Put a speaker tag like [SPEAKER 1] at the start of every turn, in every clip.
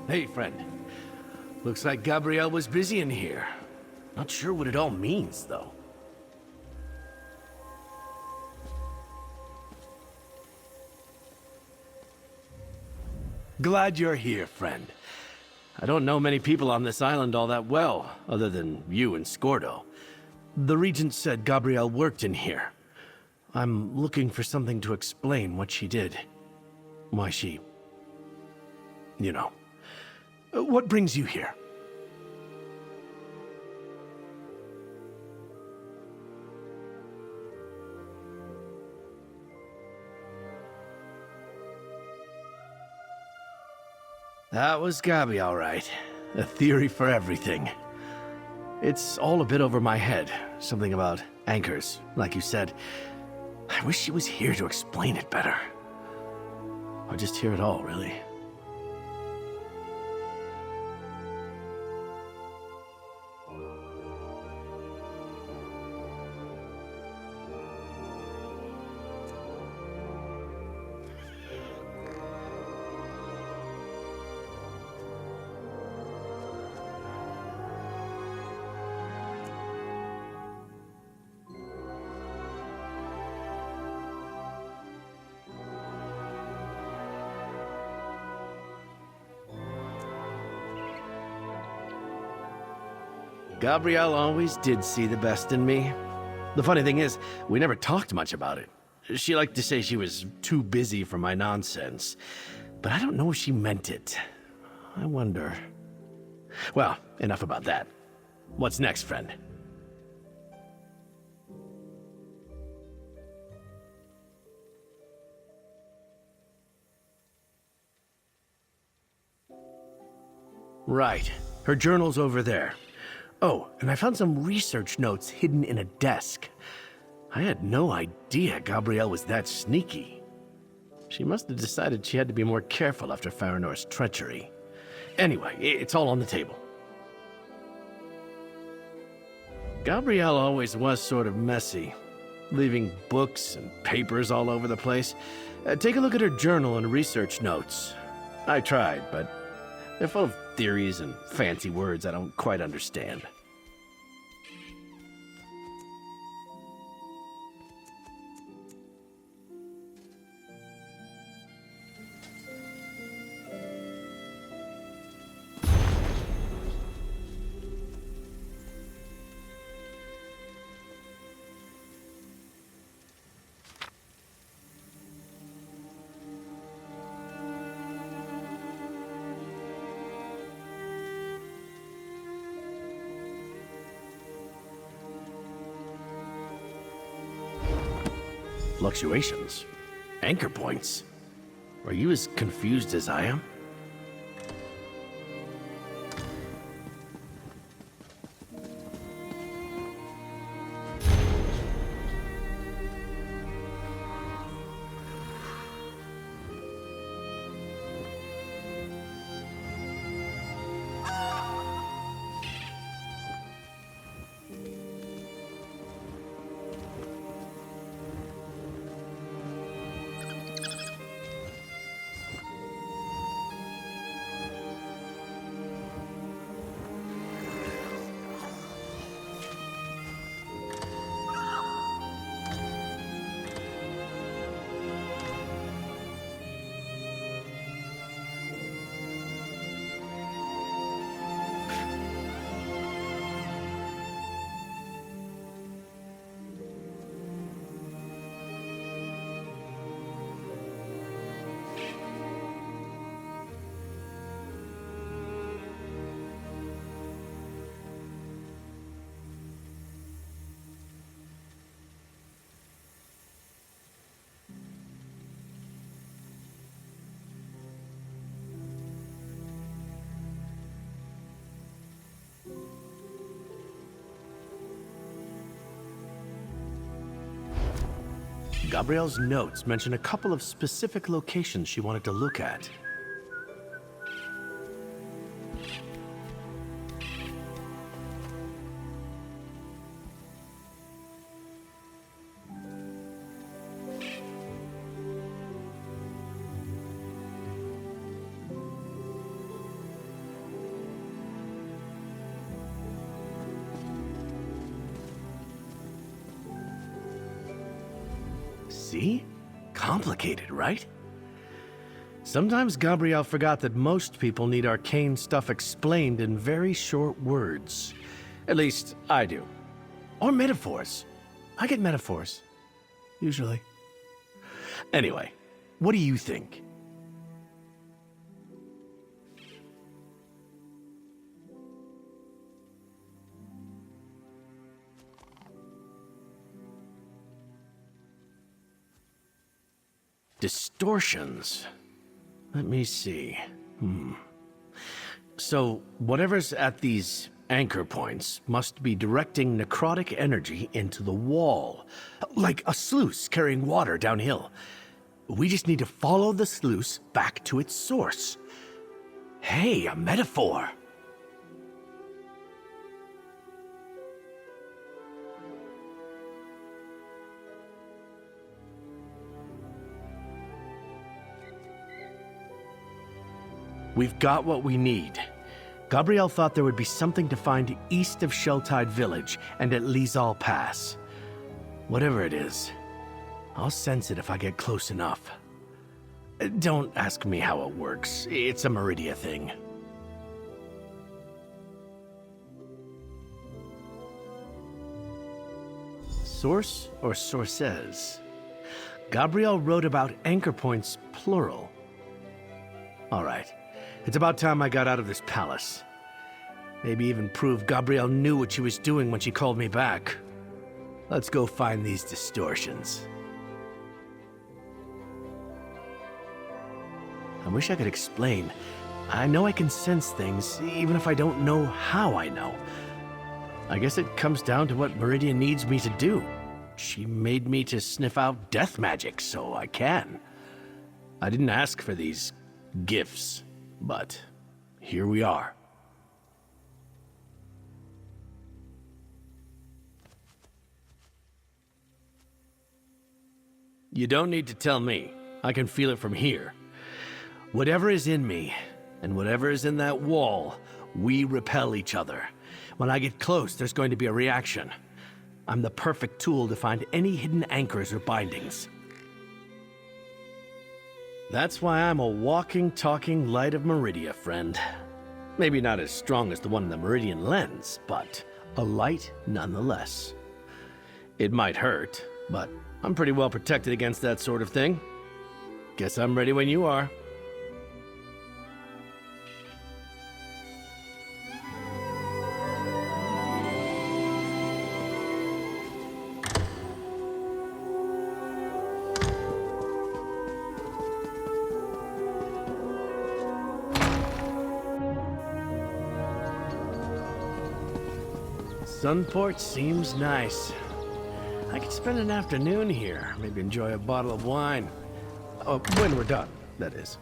[SPEAKER 1] Hey, friend. Looks like Gabrielle was busy in here. Not sure what it all means, though. Glad you're here, friend. I don't know many people on this island all that well, other than you and Scordo. The Regent said Gabrielle worked in here. I'm looking for something to explain what she did. Why she... you know. What brings you here? That was Gabi, all right. A theory for everything. It's all a bit over my head. Something about anchors, like you said. I wish she was here to explain it better. Or just hear it all, really. Gabrielle always did see the best in me. The funny thing is, we never talked much about it. She liked to say she was too busy for my nonsense, but I don't know if she meant it. I wonder... Well, enough about that. What's next, friend? Right. Her journal's over there. Oh, and I found some research notes hidden in a desk. I had no idea Gabrielle was that sneaky. She must have decided she had to be more careful after Faranor's treachery. Anyway, it's all on the table. Gabrielle always was sort of messy, leaving books and papers all over the place. Take a look at her journal and research notes. I tried, but they're full of theories and fancy words I don't quite understand. Fluctuations? Anchor points? Are you as confused as I am? Gabrielle's notes mention a couple of specific locations she wanted to look at. See? Complicated, right? Sometimes Gabrielle forgot that most people need arcane stuff explained in very short words. At least, I do. Or metaphors. I get metaphors. Usually. Anyway, what do you think? Distortions. Let me see. So, whatever's at these anchor points must be directing necrotic energy into the wall. Like a sluice carrying water downhill. We just need to follow the sluice back to its source. Hey, a metaphor! We've got what we need. Gabrielle thought there would be something to find east of Shelltide Village and at Lizal Pass. Whatever it is, I'll sense it if I get close enough. Don't ask me how it works. It's a Meridia thing. Source or sources? Gabrielle wrote about anchor points, plural. All right. It's about time I got out of this palace. Maybe even prove Gabrielle knew what she was doing when she called me back. Let's go find these distortions. I wish I could explain. I know I can sense things, even if I don't know how I know. I guess it comes down to what Meridia needs me to do. She made me to sniff out death magic, so I can. I didn't ask for these gifts. But here we are. You don't need to tell me. I can feel it from here. Whatever is in me, and whatever is in that wall, we repel each other. When I get close, there's going to be a reaction. I'm the perfect tool to find any hidden anchors or bindings. That's why I'm a walking, talking light of Meridia, friend. Maybe not as strong as the one in the Meridian lens, but a light nonetheless. It might hurt, but I'm pretty well protected against that sort of thing. Guess I'm ready when you are. Sunport seems nice. I could spend an afternoon here, maybe enjoy a bottle of wine. Oh, when we're done, that is.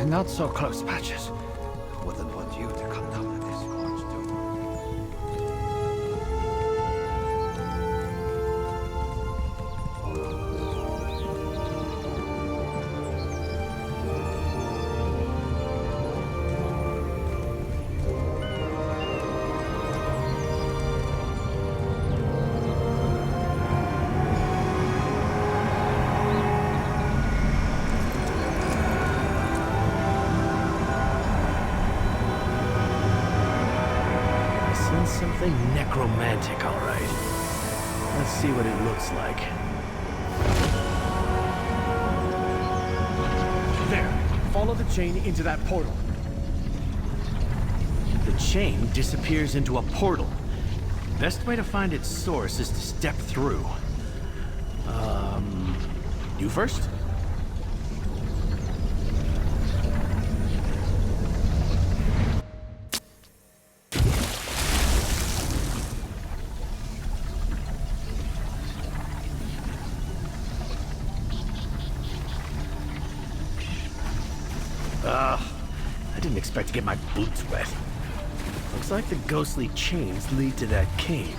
[SPEAKER 2] Not so close, Patches. Wouldn't want you to come down to this gorge, too.
[SPEAKER 1] Something necromantic, all right. Let's see what it looks like.
[SPEAKER 2] There. Follow the chain into that portal.
[SPEAKER 1] The chain disappears into a portal. Best way to find its source is to step through. You first? I didn't expect to get my boots wet. Looks like the ghostly chains lead to that cave.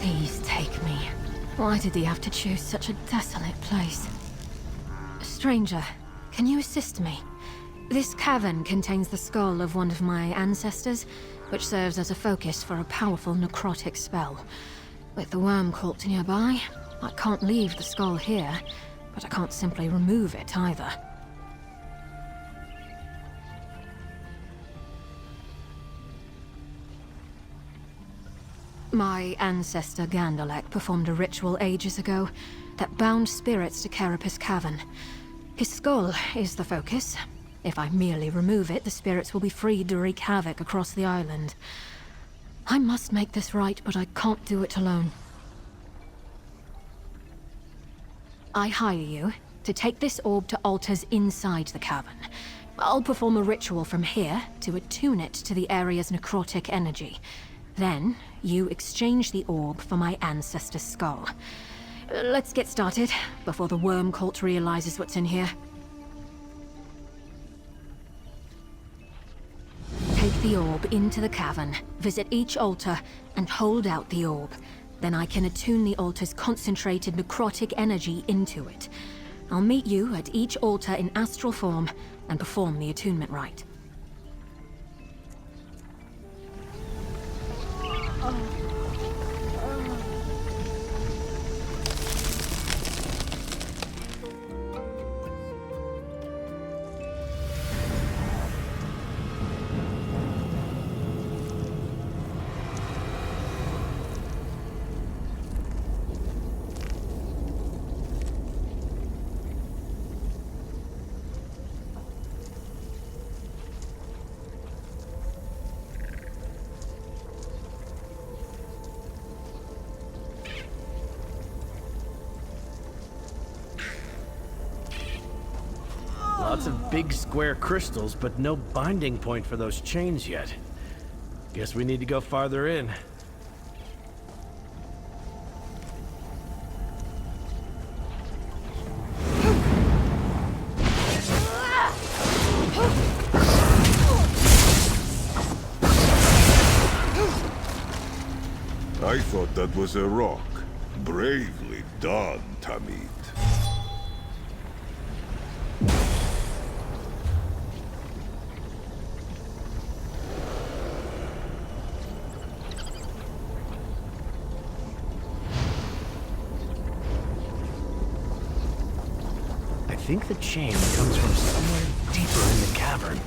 [SPEAKER 3] Please take me. Why did he have to choose such a desolate place? Stranger, can you assist me? This cavern contains the skull of one of my ancestors, which serves as a focus for a powerful necrotic spell. With the worm cult nearby, I can't leave the skull here, but I can't simply remove it either. My ancestor Gandalek performed a ritual ages ago that bound spirits to Carapace Cavern. His skull is the focus. If I merely remove it, the spirits will be freed to wreak havoc across the island. I must make this right, but I can't do it alone. I hire you to take this orb to altars inside the cavern. I'll perform a ritual from here to attune it to the area's necrotic energy. Then, you exchange the orb for my ancestor's skull. Let's get started, before the worm cult realizes what's in here. Take the orb into the cavern, visit each altar, and hold out the orb. Then I can attune the altar's concentrated necrotic energy into it. I'll meet you at each altar in astral form, and perform the attunement rite.
[SPEAKER 1] Lots of big square crystals, but no binding point for those chains yet. Guess we need to go farther in.
[SPEAKER 4] I thought that was a rock. Bravely done, Tamid.
[SPEAKER 1] I think the chain comes from somewhere deeper in the cavern.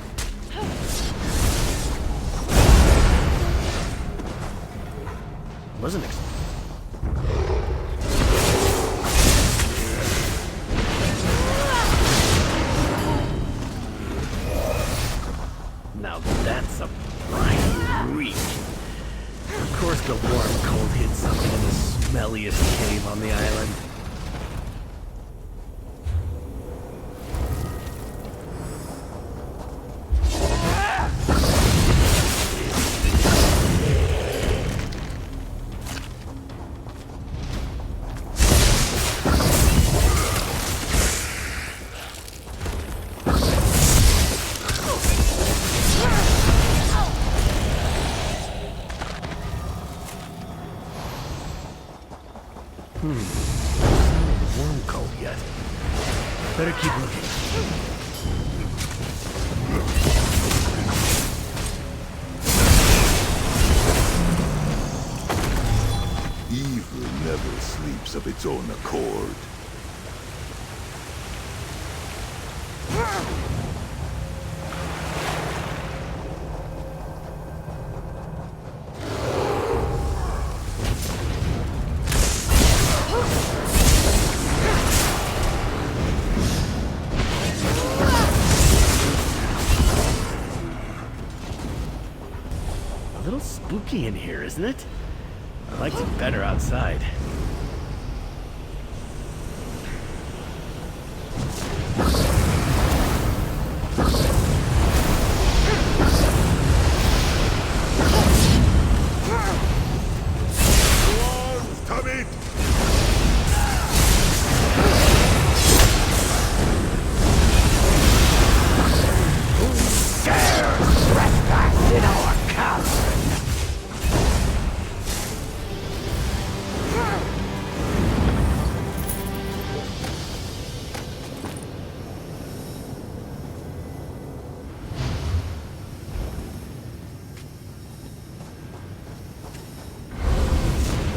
[SPEAKER 1] Wasn't Now that's a prime reek. Of course the warm cold hit something in the smelliest cave on the island. Better keep looking.
[SPEAKER 4] Evil never sleeps of its own accord.
[SPEAKER 1] A little spooky in here, isn't it? I liked it better outside.
[SPEAKER 4] Tamid!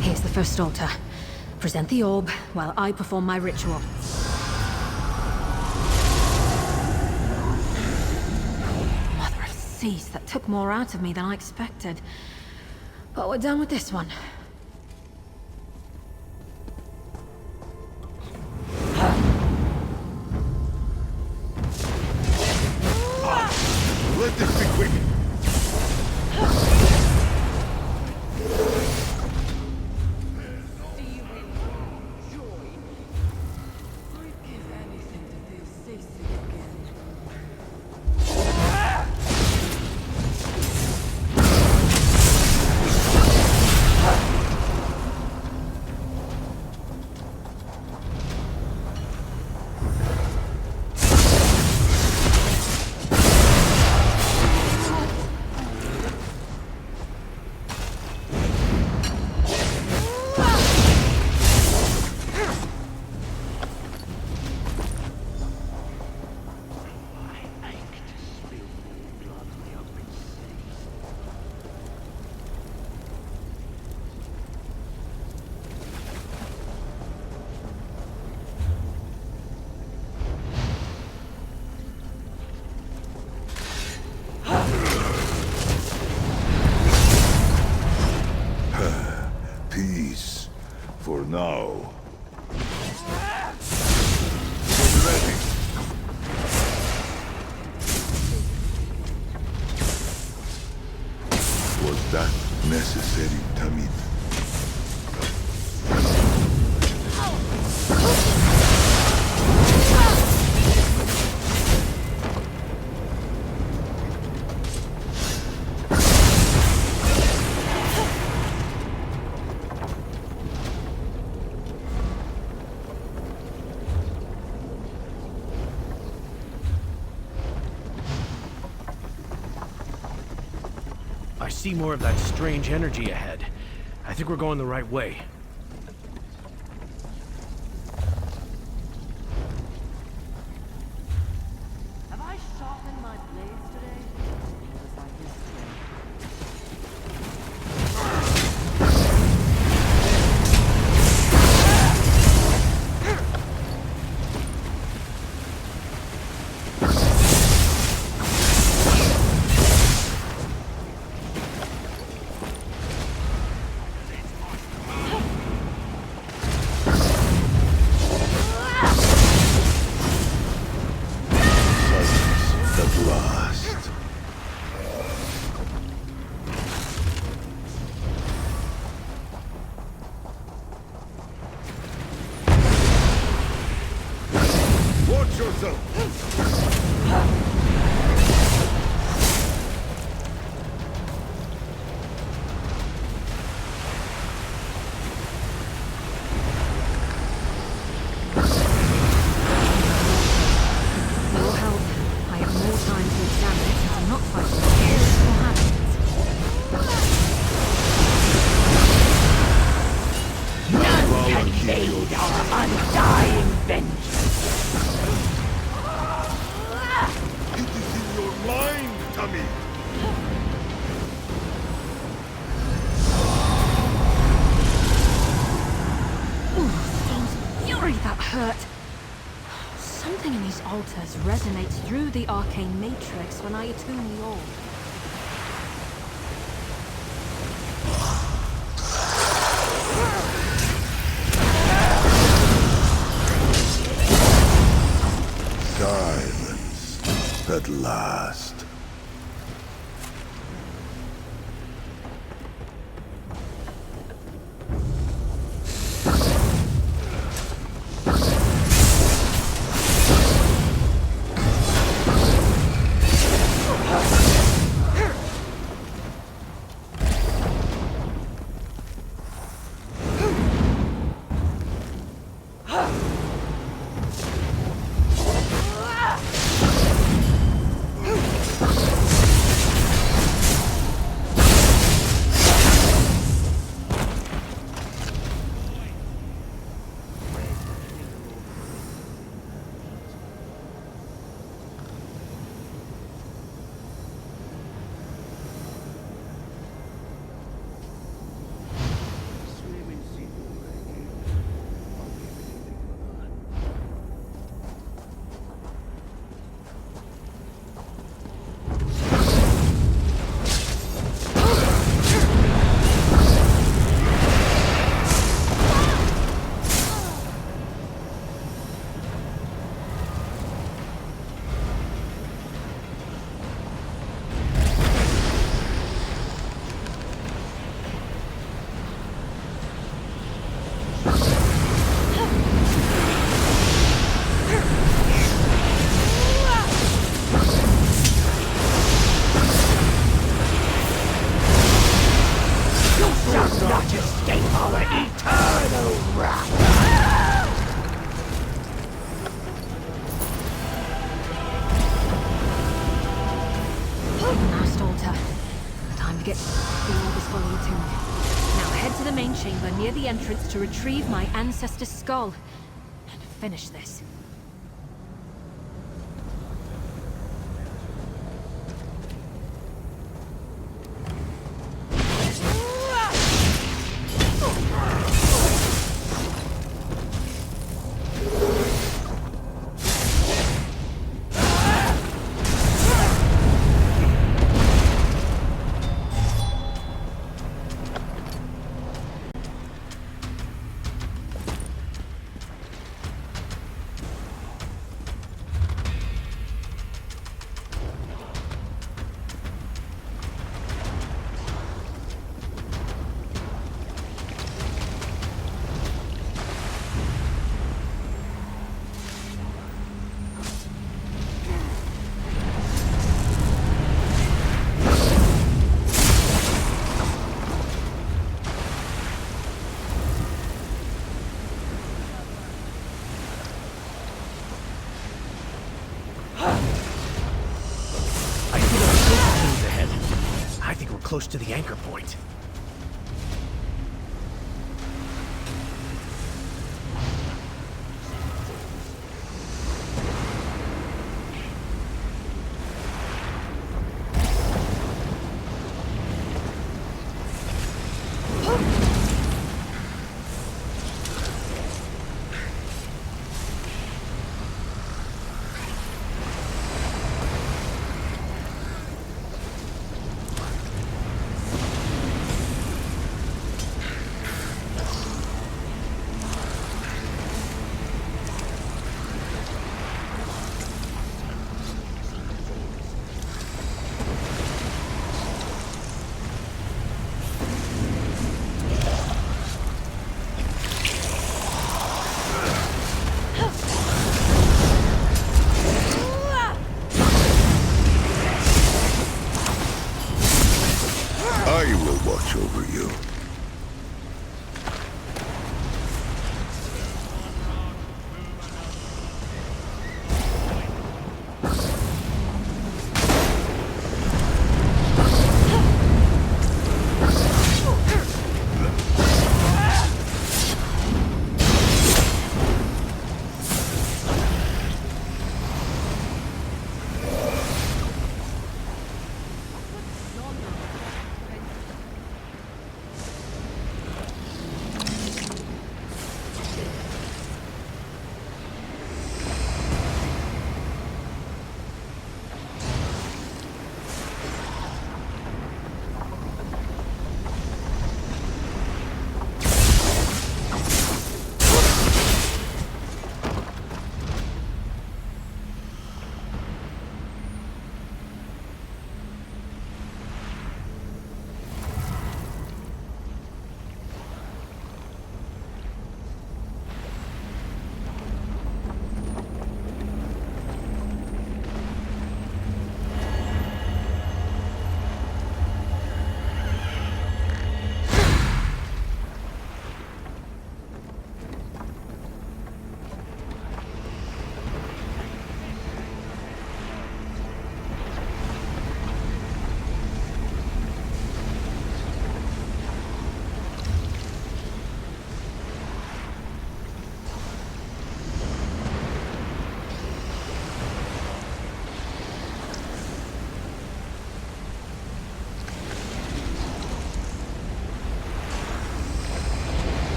[SPEAKER 3] Here's the first altar. Present the orb while I perform my ritual. Mother of Seas, that took more out of me than I expected. But we're done with this one.
[SPEAKER 4] Let this be quick! Peace. For now. Get ready. Was that necessary, Tamid?
[SPEAKER 1] I see more of that strange energy ahead. I think we're going the right way.
[SPEAKER 5] Have I sharpened my blades today? Or was I this way?
[SPEAKER 4] Silence at last. Watch yourself!
[SPEAKER 3] With your help, I have more time to examine it and I'm not fighting spirits or habits.
[SPEAKER 4] None can
[SPEAKER 5] Aid our undying vengeance.
[SPEAKER 3] Something in these altars resonates through the arcane matrix when I attune the orb.
[SPEAKER 4] Silence at last.
[SPEAKER 3] Last altar. Time to get the orb is fully attuned. Now head to the main chamber near the entrance to retrieve my ancestor's skull and finish this.
[SPEAKER 1] Close to the anchor point.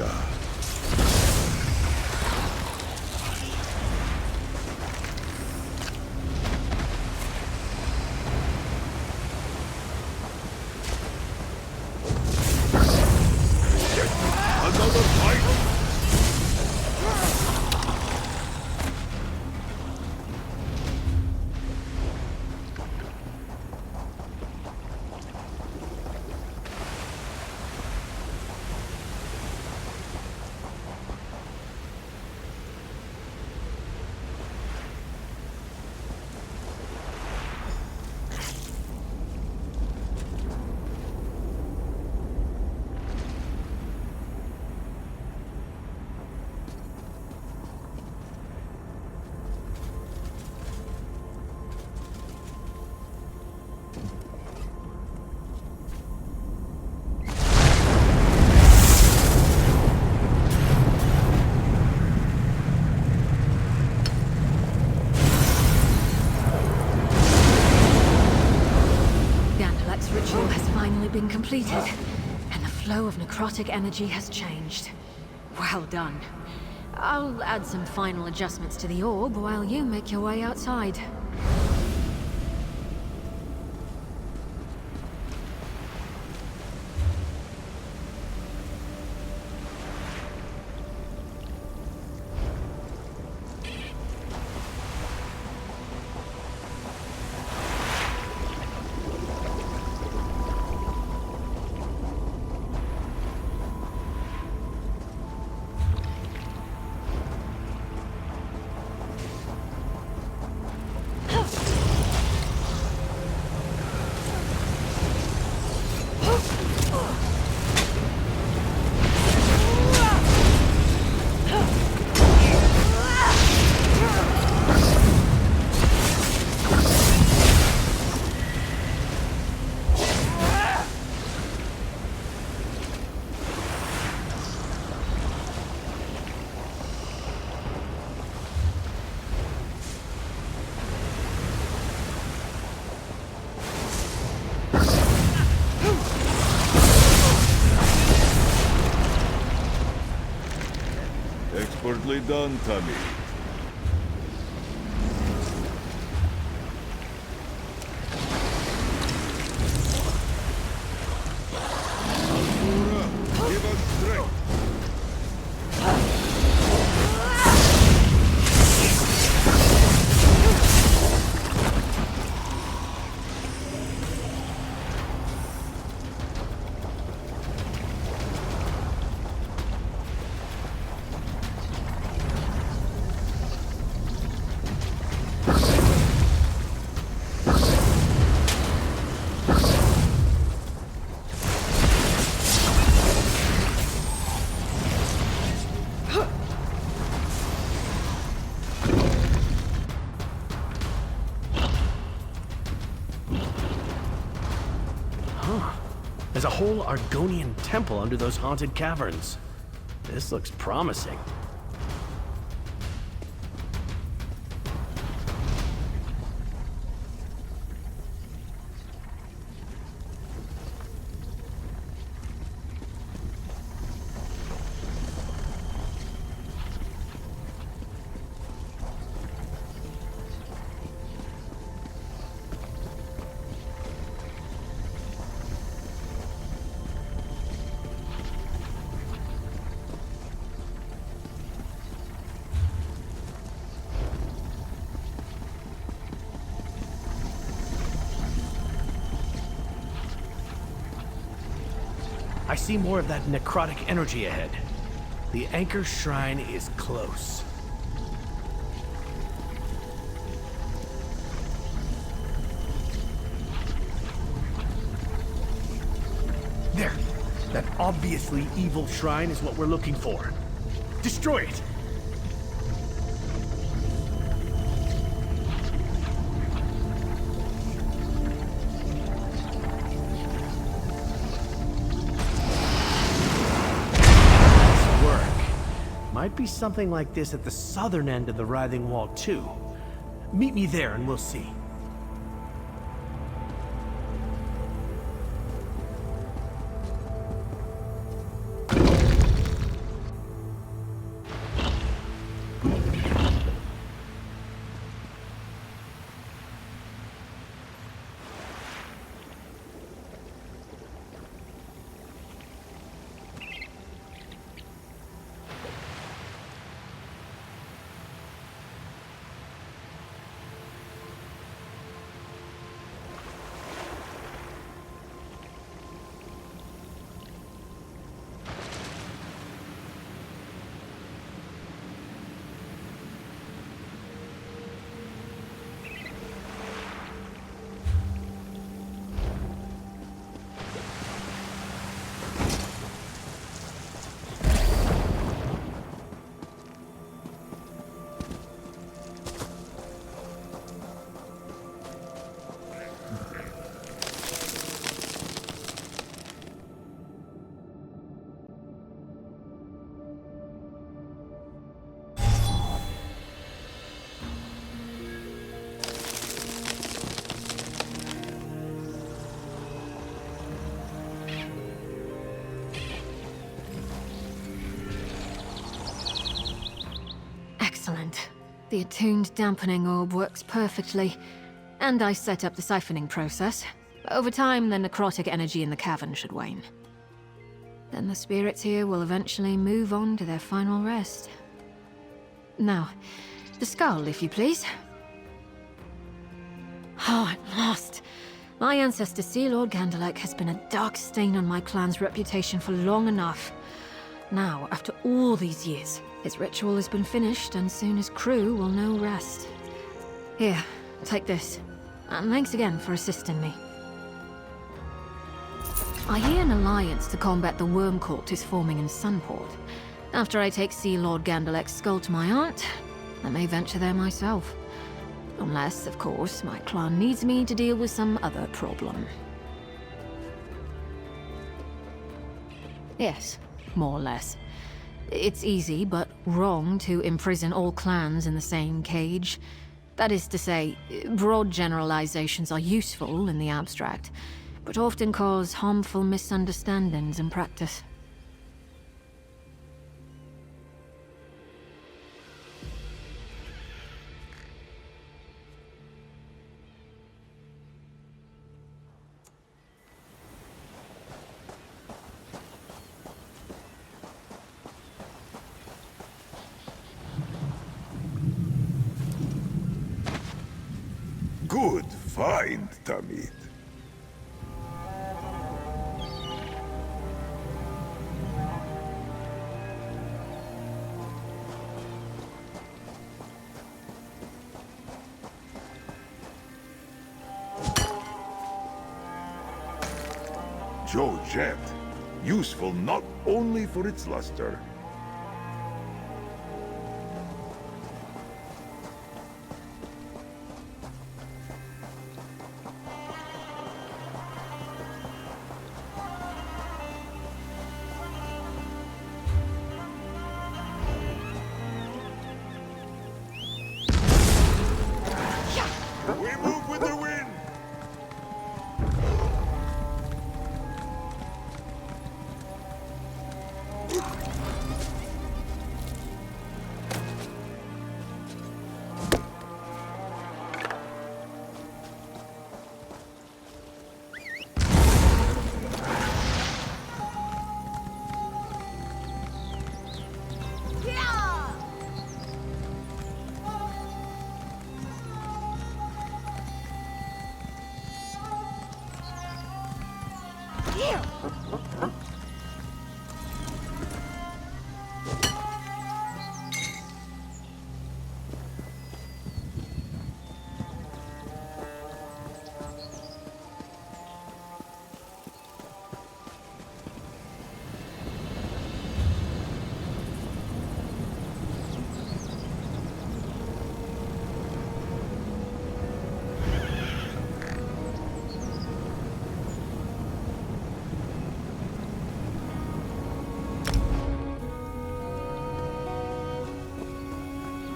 [SPEAKER 4] danger. Another fight?
[SPEAKER 3] Ritual has finally been completed, and the flow of necrotic energy has changed. Well done. I'll add some final adjustments to the orb while you make your way outside.
[SPEAKER 4] Expertly done, Tommy. Give us strength.
[SPEAKER 1] There's a whole Argonian temple under those haunted caverns. This looks promising. I see more of that necrotic energy ahead. The Anchor Shrine is close. There! That obviously evil shrine is what we're looking for. Destroy it! Might be something like this at the southern end of the Writhing Wall, too. Meet me there and we'll see.
[SPEAKER 3] The attuned dampening orb works perfectly, and I set up the siphoning process. Over time, the necrotic energy in the cavern should wane. Then the spirits here will eventually move on to their final rest. Now, the skull, if you please. Oh, at last. My ancestor, Sea Lord Gandelek, has been a dark stain on my clan's reputation for long enough. Now, after all these years, his ritual has been finished, and soon his crew will know rest. Here, take this. And thanks again for assisting me. I hear an alliance to combat the worm cult is forming in Sunport. After I take Sea Lord Gandelek's skull to my aunt, I may venture there myself. Unless, of course, my clan needs me to deal with some other problem. Yes, more or less. It's easy, but wrong to imprison all clans in the same cage. That is to say, broad generalizations are useful in the abstract, but often cause harmful misunderstandings in practice.
[SPEAKER 4] Good find, Tamid. Joe Jet, useful not only for its luster. We move with the wind!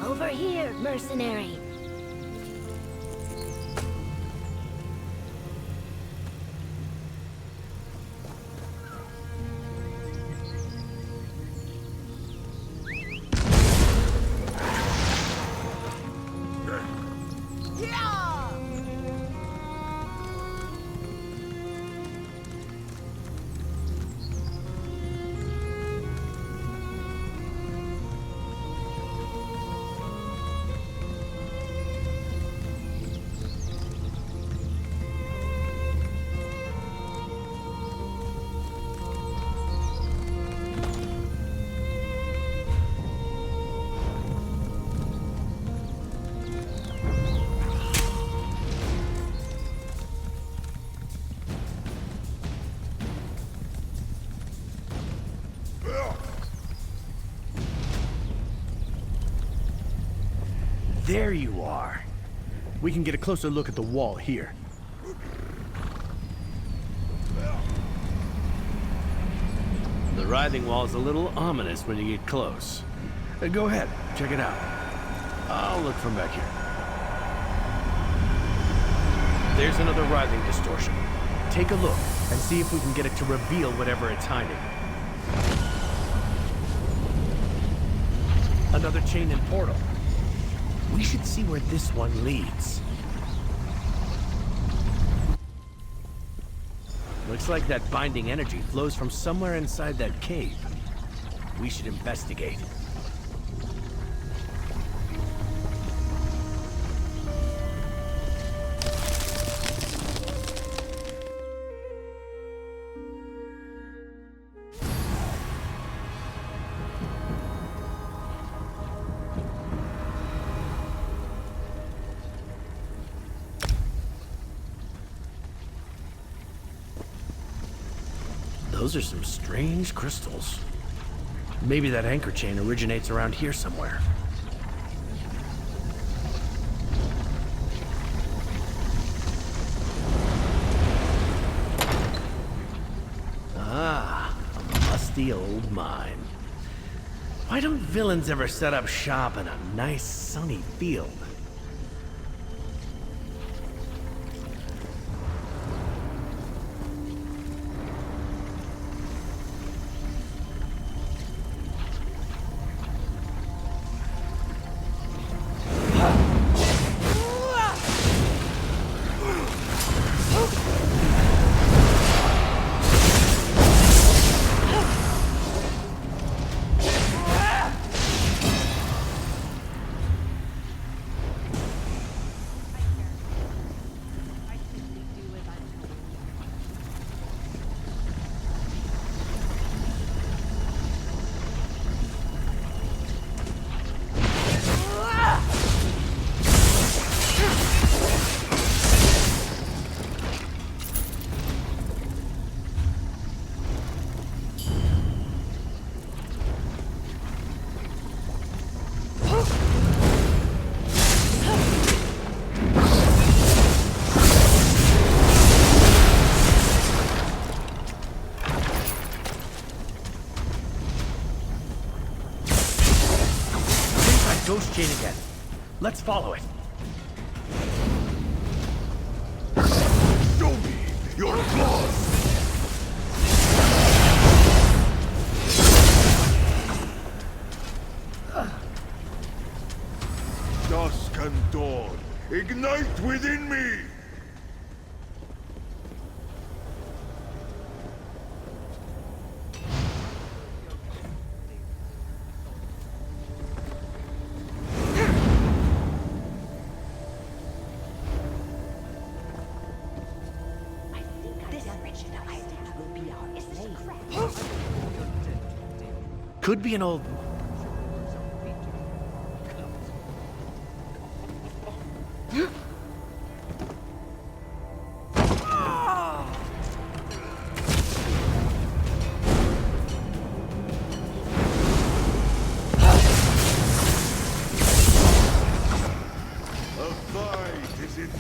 [SPEAKER 6] Over here, mercenary.
[SPEAKER 1] There you are. We can get a closer look at the wall here. The writhing wall's a little ominous when you get close. Go ahead, check it out. I'll look from back here. There's another writhing distortion. Take a look and see if we can get it to reveal whatever it's hiding. Another chain and portal. We should see where this one leads. Looks like that binding energy flows from somewhere inside that cave. We should investigate. Those are some strange crystals. Maybe that anchor chain originates around here somewhere. Ah, a musty old mine. Why don't villains ever set up shop in a nice sunny field? Ghost chain again. Let's follow it.
[SPEAKER 4] Show me your claws! Dusk and dawn, ignite within me!
[SPEAKER 1] Could be an old...
[SPEAKER 4] A fight is it?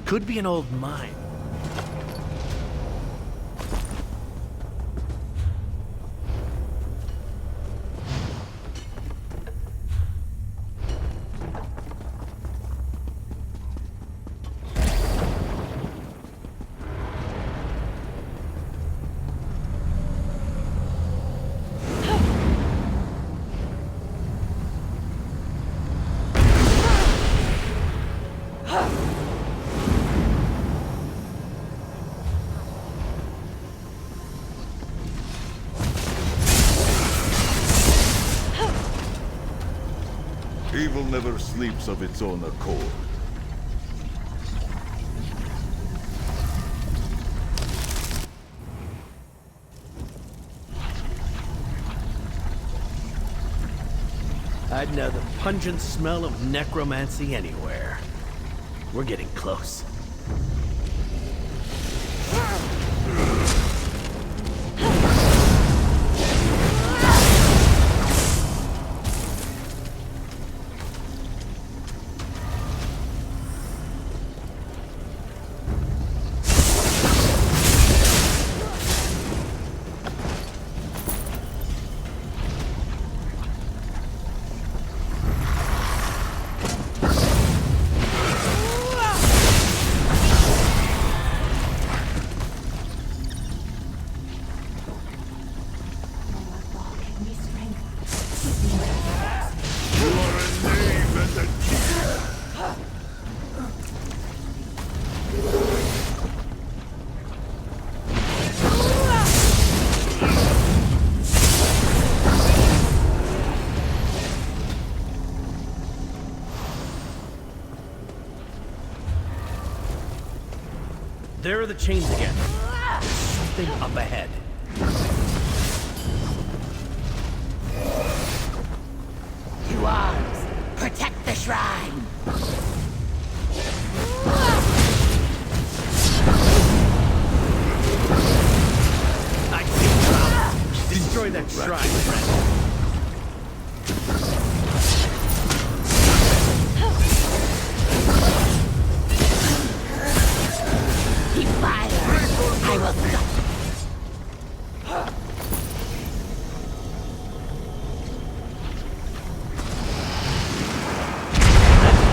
[SPEAKER 1] Could be an old mine.
[SPEAKER 4] Evil never sleeps of its own accord.
[SPEAKER 1] I'd know the pungent smell of necromancy anywhere. We're getting close. There are the chains again. There's something up ahead.
[SPEAKER 7] To arms! Protect the shrine!
[SPEAKER 1] I see. Destroy that shrine, friend.
[SPEAKER 7] Keep fire! I will cut!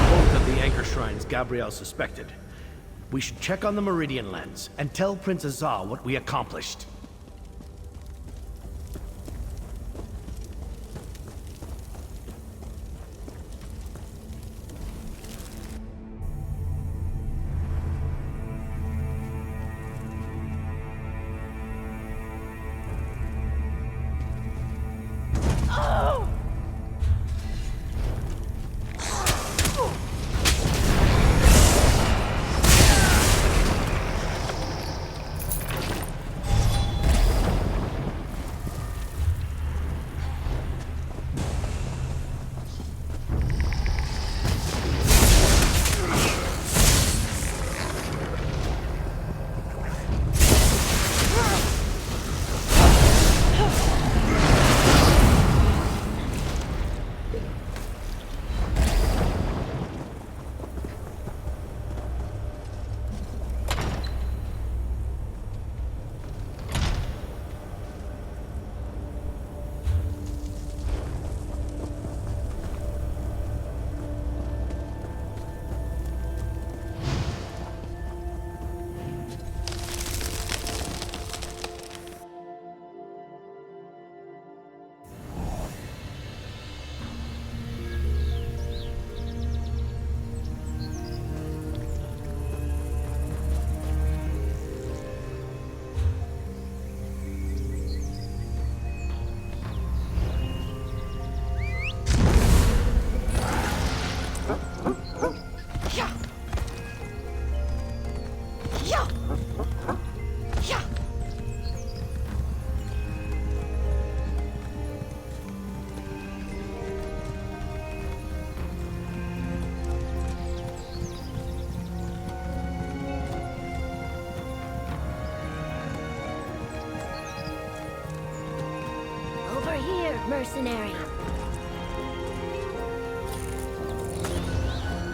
[SPEAKER 1] Both of the anchor shrines Gabrielle suspected. We should check on the Meridian lens and tell Prince Azar what we accomplished.
[SPEAKER 6] Over here, mercenary.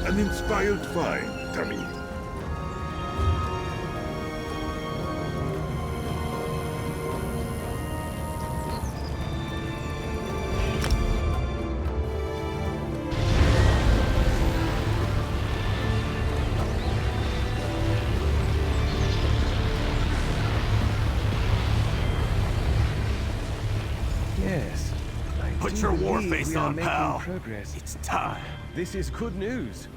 [SPEAKER 4] An inspired find, dummy.
[SPEAKER 2] Yes. I
[SPEAKER 8] Put
[SPEAKER 2] do
[SPEAKER 8] your war
[SPEAKER 2] believe
[SPEAKER 8] face
[SPEAKER 2] we are
[SPEAKER 8] on,
[SPEAKER 2] making
[SPEAKER 8] pal.
[SPEAKER 2] progress.
[SPEAKER 8] It's time.
[SPEAKER 2] This is good news.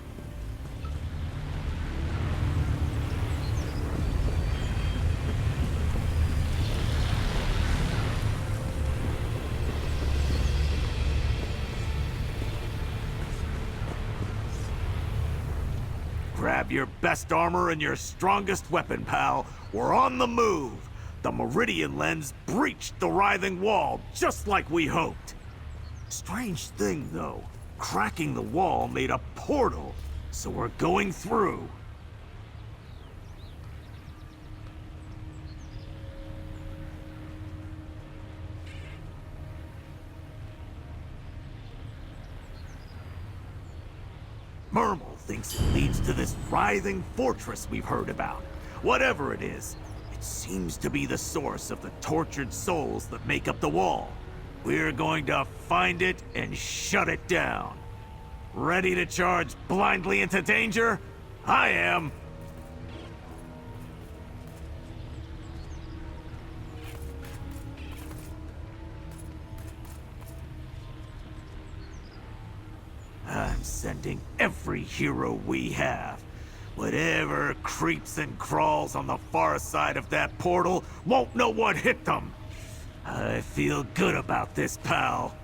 [SPEAKER 8] Grab your best armor and your strongest weapon, pal. We're on the move. The Meridian lens breached the writhing wall, just like we hoped. Strange thing, though. Cracking the wall made a portal, so we're going through. Mermal thinks it leads to this writhing fortress we've heard about. Whatever it is, it seems to be the source of the tortured souls that make up the wall. We're going to find it and shut it down. Ready to charge blindly into danger? I am. I'm sending every hero we have. Whatever creeps and crawls on the far side of that portal won't know what hit them. I feel good about this, pal.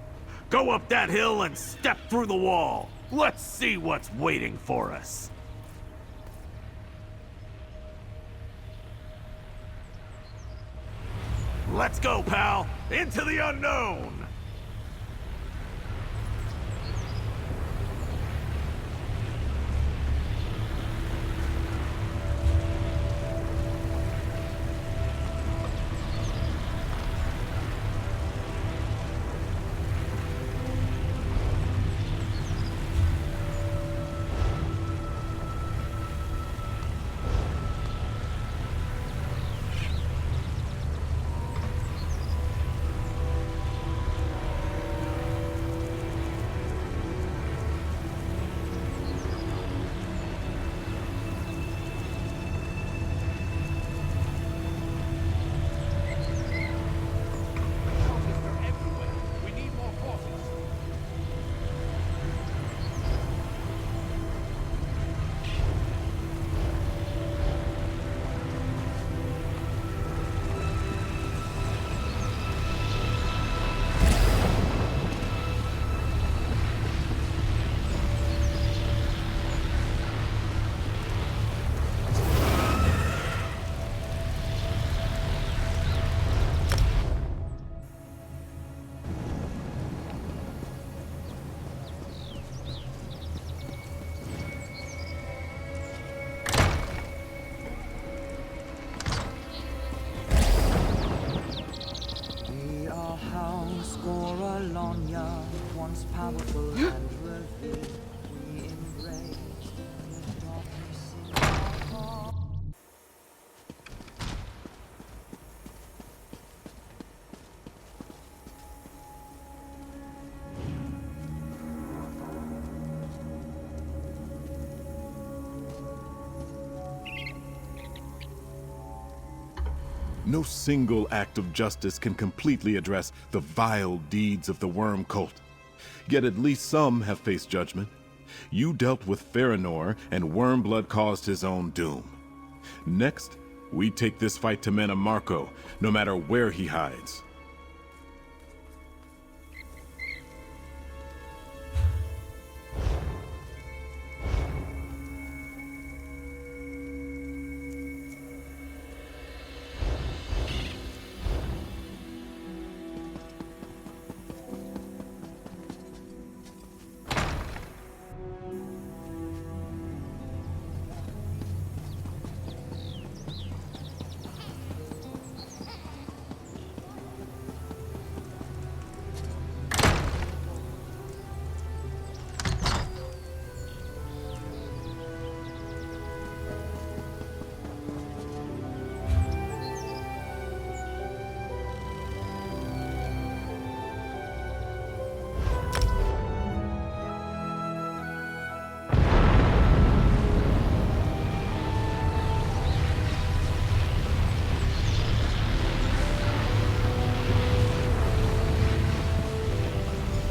[SPEAKER 8] Go up that hill and step through the wall. Let's see what's waiting for us. Let's go, pal! Into the unknown!
[SPEAKER 9] Once powerful and worthy, we embrace the darkness in our heart.
[SPEAKER 10] No single act of justice can completely address the vile deeds of the Worm Cult. Yet at least some have faced judgment. You dealt with Farinor, and Wormblood caused his own doom. Next, we take this fight to Mana Marco, no matter where he hides.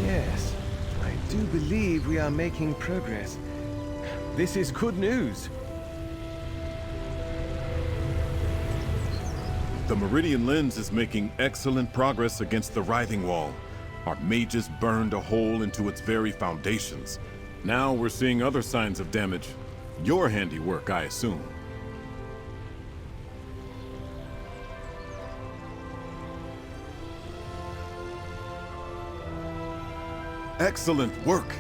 [SPEAKER 11] Yes, I do believe we are making progress. This is good news.
[SPEAKER 10] The Meridian Lens is making excellent progress against the Writhing Wall. Our mages burned a hole into its very foundations. Now we're seeing other signs of damage. Your handiwork, I assume. Excellent work!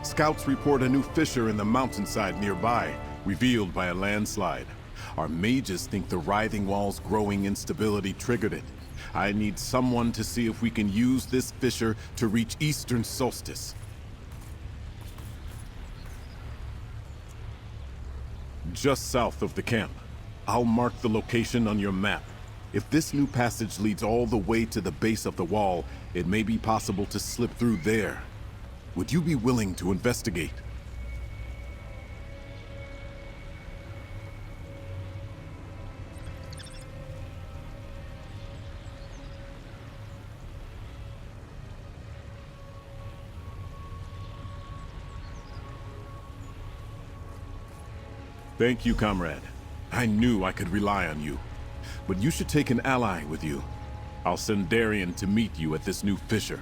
[SPEAKER 10] Scouts report a new fissure in the mountainside nearby, revealed by a landslide. Our mages think the Writhing Wall's growing instability triggered it. I need someone to see if we can use this fissure to reach Eastern Solstice. Just south of the camp. I'll mark the location on your map. If this new passage leads all the way to the base of the wall, it may be possible to slip through there. Would you be willing to investigate? Thank you, comrade. I knew I could rely on you. But you should take an ally with you. I'll send Darien to meet you at this new fissure.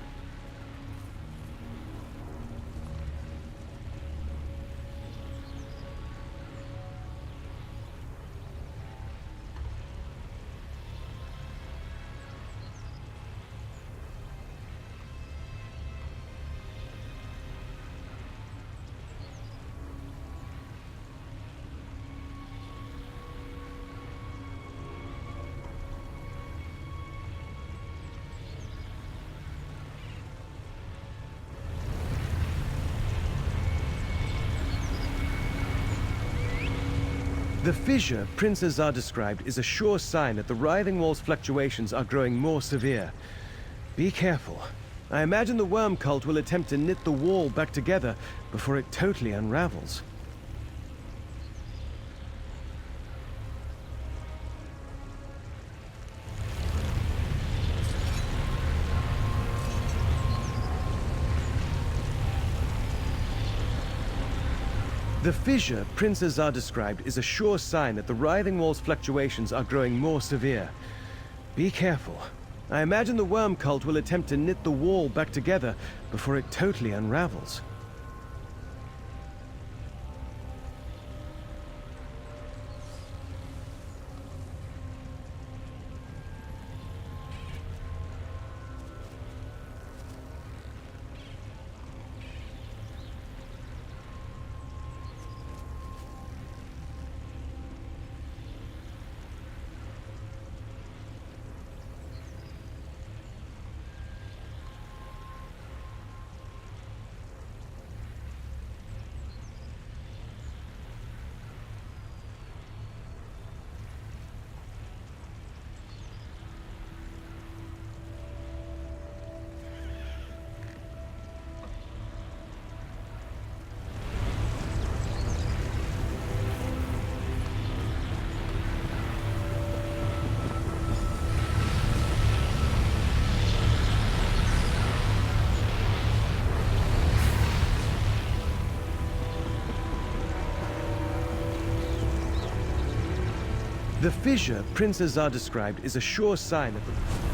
[SPEAKER 11] The fissure Prince Azar described is a sure sign that the writhing wall's fluctuations are growing more severe. Be careful. I imagine the worm cult will attempt to knit the wall back together before it totally unravels. The fissure Prince Azar described is a sure sign that the writhing wall's fluctuations are growing more severe. Be careful. I imagine the worm cult will attempt to knit the wall back together before it totally unravels. The fissure Prince Azar described is a sure sign that the...